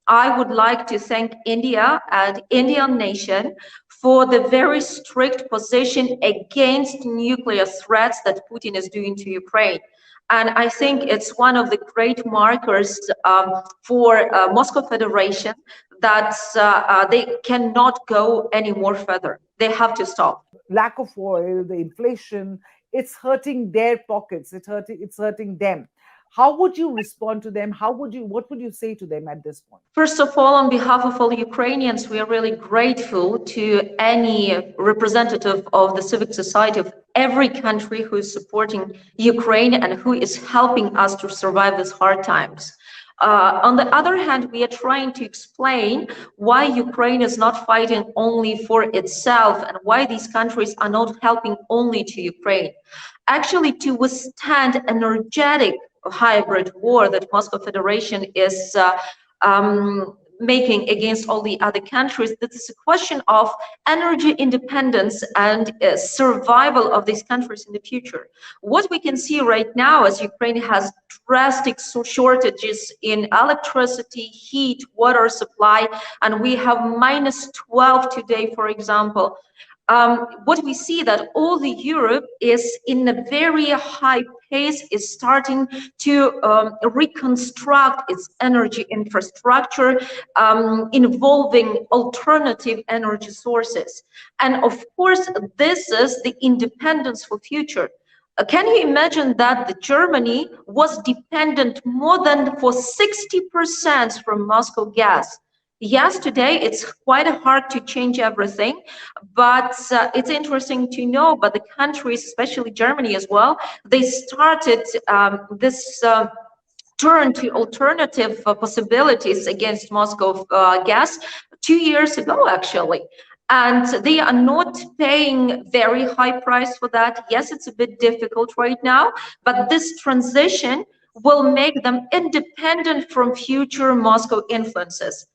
I would like to thank India and Indian nation for the very strict position against nuclear threats that Putin is doing to Ukraine. And I think it's one of the great markers for Moscow Federation that they cannot go any more further. They have to stop. Lack of oil, the inflation, it's hurting their pockets. It's hurting them. How would you respond to them? What would you say to them at this point? First of all, on behalf of all Ukrainians, we are really grateful to any representative of the civic society of every country who is supporting Ukraine and who is helping us to survive these hard times. On the other hand, we are trying to explain why Ukraine is not fighting only for itself and why these countries are not helping only to Ukraine. Actually, to withstand energetic hybrid war that Moscow Federation is making against all the other countries, this is a question of energy independence and survival of these countries in the future. What we can see right now is Ukraine has drastic shortages in electricity, heat, water supply, and we have -12 today, for example. What we see that all the Europe is in a very high pace, is starting to reconstruct its energy infrastructure, involving alternative energy sources. And of course, this is the independence for future. Can you imagine that the Germany was dependent more than for 60% from Moscow gas? Yes, today it's quite hard to change everything, but it's interesting to know, but the countries, especially Germany as well, they started this turn to alternative possibilities against Moscow gas 2 years ago, actually. And they are not paying very high price for that. Yes, it's a bit difficult right now, but this transition will make them independent from future Moscow influences.